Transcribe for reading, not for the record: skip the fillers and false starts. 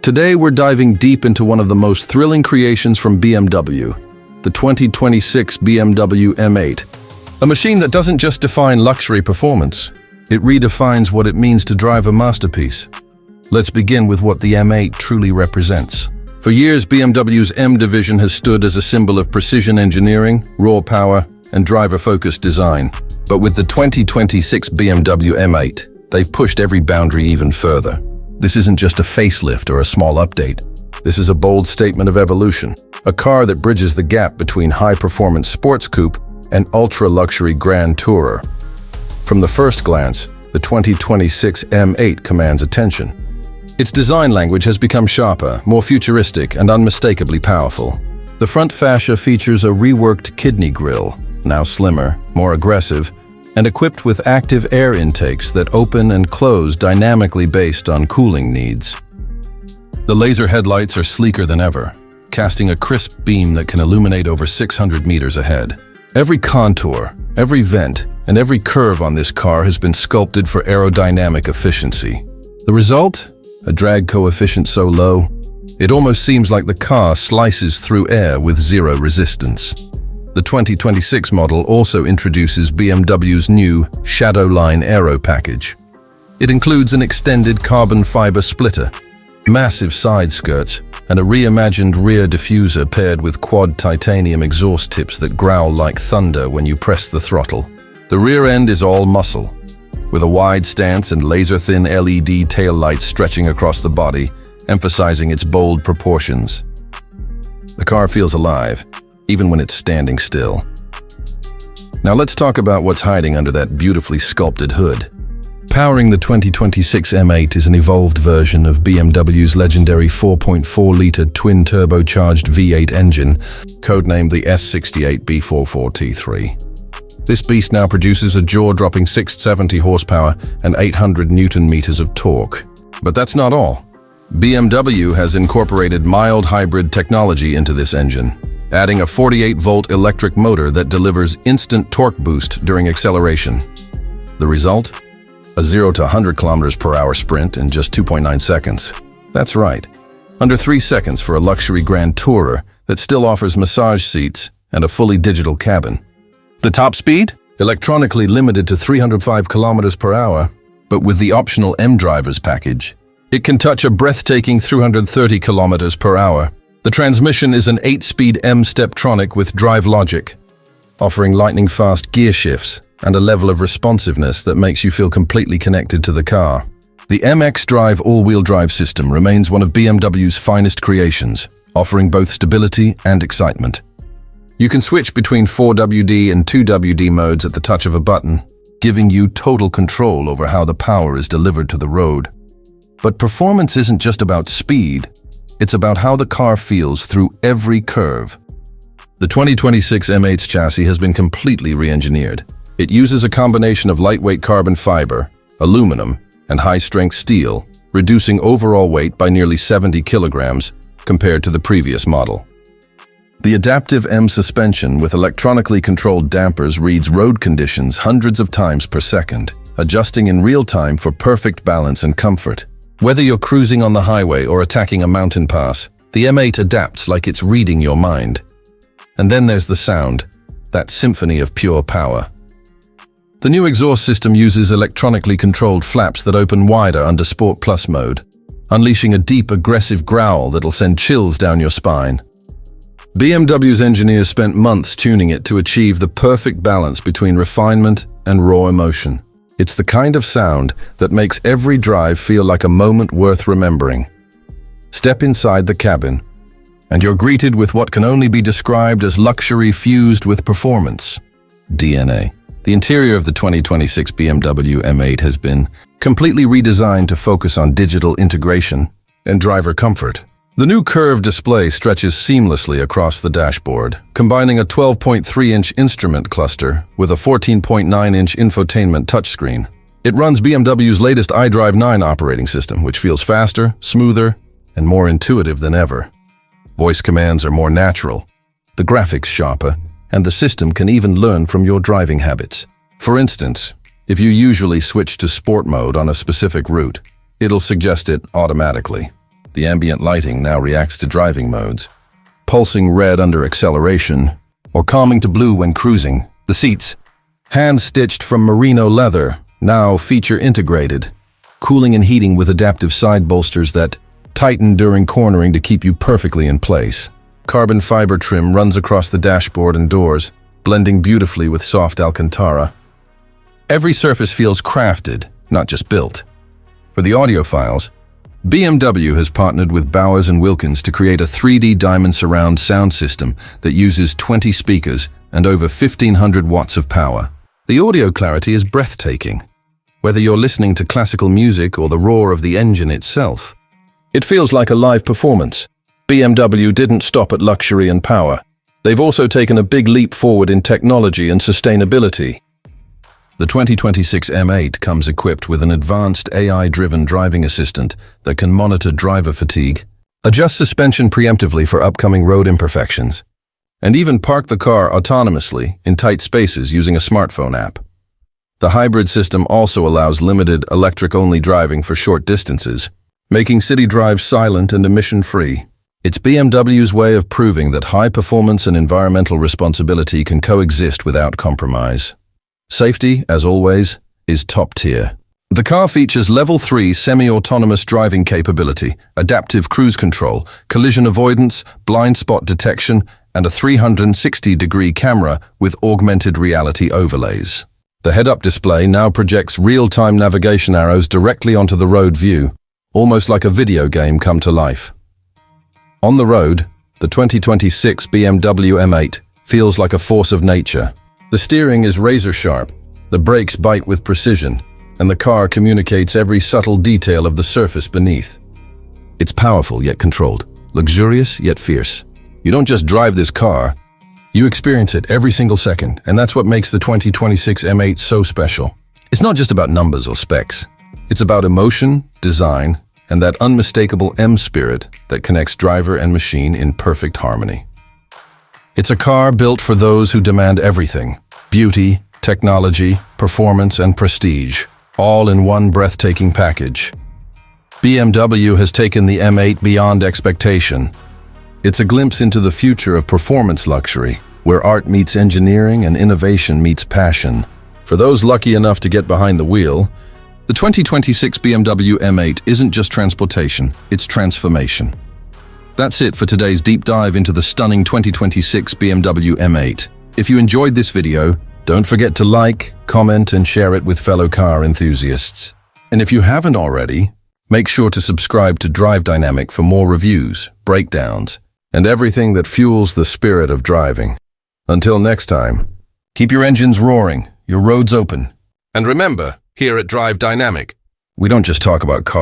Today we're diving deep into one of the most thrilling creations from BMW, the 2026 BMW M8. A machine that doesn't just define luxury performance, it redefines what it means to drive a masterpiece. Let's begin with what the M8 truly represents. For years, BMW's M division has stood as a symbol of precision engineering, raw power, and driver-focused design. But with the 2026 BMW M8, they've pushed every boundary even further. This isn't just a facelift or a small update. This is a bold statement of evolution, a car that bridges the gap between high-performance sports coupe and ultra-luxury grand tourer. From the first glance, the 2026 M8 commands attention. Its design language has become sharper, more futuristic, and unmistakably powerful. The front fascia features a reworked kidney grille, now slimmer, more aggressive, and equipped with active air intakes that open and close dynamically based on cooling needs. The laser headlights are sleeker than ever, casting a crisp beam that can illuminate over 600 meters ahead. Every contour, every vent, and every curve on this car has been sculpted for aerodynamic efficiency. The result? A drag coefficient so low, it almost seems like the car slices through air with zero resistance. The 2026 model also introduces BMW's new Shadowline Aero package. It includes an extended carbon fiber splitter, massive side skirts, and a reimagined rear diffuser paired with quad titanium exhaust tips that growl like thunder when you press the throttle. The rear end is all muscle, with a wide stance and laser-thin LED taillights stretching across the body, emphasizing its bold proportions. The car feels alive, even when it's standing still. Now let's talk about what's hiding under that beautifully sculpted hood. Powering the 2026 M8 is an evolved version of BMW's legendary 4.4-liter twin-turbocharged V8 engine, codenamed the S68 B44T3. This beast now produces a jaw-dropping 670 horsepower and 800 Newton-meters of torque. But that's not all. BMW has incorporated mild hybrid technology into this engine, adding a 48-volt electric motor that delivers instant torque boost during acceleration. The result? A 0 to 100 kilometers per hour sprint in just 2.9 seconds. That's right, under 3 seconds for a luxury grand tourer that still offers massage seats and a fully digital cabin. The top speed? Electronically limited to 305 kilometers per hour, but with the optional M-Drivers package, it can touch a breathtaking 330 kilometers per hour. The transmission is an 8-speed M-Steptronic with drive logic, offering lightning-fast gear shifts and a level of responsiveness that makes you feel completely connected to the car. The MX Drive all-wheel drive system remains one of BMW's finest creations, offering both stability and excitement. You can switch between 4WD and 2WD modes at the touch of a button, giving you total control over how the power is delivered to the road. But performance isn't just about speed, it's about how the car feels through every curve. The 2026 M8's chassis has been completely re-engineered. It uses a combination of lightweight carbon fiber, aluminum, and high-strength steel, reducing overall weight by nearly 70 kilograms compared to the previous model. The adaptive M suspension with electronically controlled dampers reads road conditions hundreds of times per second, adjusting in real time for perfect balance and comfort. Whether you're cruising on the highway or attacking a mountain pass, the M8 adapts like it's reading your mind. And then there's the sound, that symphony of pure power. The new exhaust system uses electronically controlled flaps that open wider under Sport Plus mode, unleashing a deep, aggressive growl that'll send chills down your spine. BMW's engineers spent months tuning it to achieve the perfect balance between refinement and raw emotion. It's the kind of sound that makes every drive feel like a moment worth remembering. Step inside the cabin, and you're greeted with what can only be described as luxury fused with performance. DNA. The interior of the 2026 BMW M8 has been completely redesigned to focus on digital integration and driver comfort. The new curved display stretches seamlessly across the dashboard, combining a 12.3-inch instrument cluster with a 14.9-inch infotainment touchscreen. It runs BMW's latest iDrive 9 operating system, which feels faster, smoother, and more intuitive than ever. Voice commands are more natural, the graphics sharper, and the system can even learn from your driving habits. For instance, if you usually switch to sport mode on a specific route, it'll suggest it automatically. The ambient lighting now reacts to driving modes, pulsing red under acceleration, or calming to blue when cruising. The seats, hand-stitched from merino leather, now feature integrated, cooling and heating with adaptive side bolsters that tighten during cornering to keep you perfectly in place. Carbon fiber trim runs across the dashboard and doors, blending beautifully with soft Alcantara. Every surface feels crafted, not just built. For the audiophiles, BMW has partnered with Bowers & Wilkins to create a 3D diamond surround sound system that uses 20 speakers and over 1,500 watts of power. The audio clarity is breathtaking. Whether you're listening to classical music or the roar of the engine itself, it feels like a live performance. BMW didn't stop at luxury and power. They've also taken a big leap forward in technology and sustainability. The 2026 M8 comes equipped with an advanced AI-driven driving assistant that can monitor driver fatigue, adjust suspension preemptively for upcoming road imperfections, and even park the car autonomously in tight spaces using a smartphone app. The hybrid system also allows limited electric-only driving for short distances, making city drives silent and emission-free. It's BMW's way of proving that high performance and environmental responsibility can coexist without compromise. Safety, as always, is top tier. The car features Level 3 semi-autonomous driving capability, adaptive cruise control, collision avoidance, blind spot detection, and a 360-degree camera with augmented reality overlays. The head-up display now projects real-time navigation arrows directly onto the road view, almost like a video game come to life. On the road, the 2026 BMW M8 feels like a force of nature. The steering is razor-sharp, the brakes bite with precision, and the car communicates every subtle detail of the surface beneath. It's powerful yet controlled, luxurious yet fierce. You don't just drive this car, you experience it every single second, and that's what makes the 2026 M8 so special. It's not just about numbers or specs. It's about emotion, design, and that unmistakable M spirit that connects driver and machine in perfect harmony. It's a car built for those who demand everything: beauty, technology, performance, and prestige, all in one breathtaking package. BMW has taken the M8 beyond expectation. It's a glimpse into the future of performance luxury, where art meets engineering and innovation meets passion. For those lucky enough to get behind the wheel, the 2026 BMW M8 isn't just transportation, it's transformation. That's it for today's deep dive into the stunning 2026 BMW M8. If you enjoyed this video, don't forget to like, comment, and share it with fellow car enthusiasts. And if you haven't already, make sure to subscribe to Drive Dynamic for more reviews, breakdowns, and everything that fuels the spirit of driving. Until next time, keep your engines roaring, your roads open. And remember, here at Drive Dynamic, we don't just talk about cars.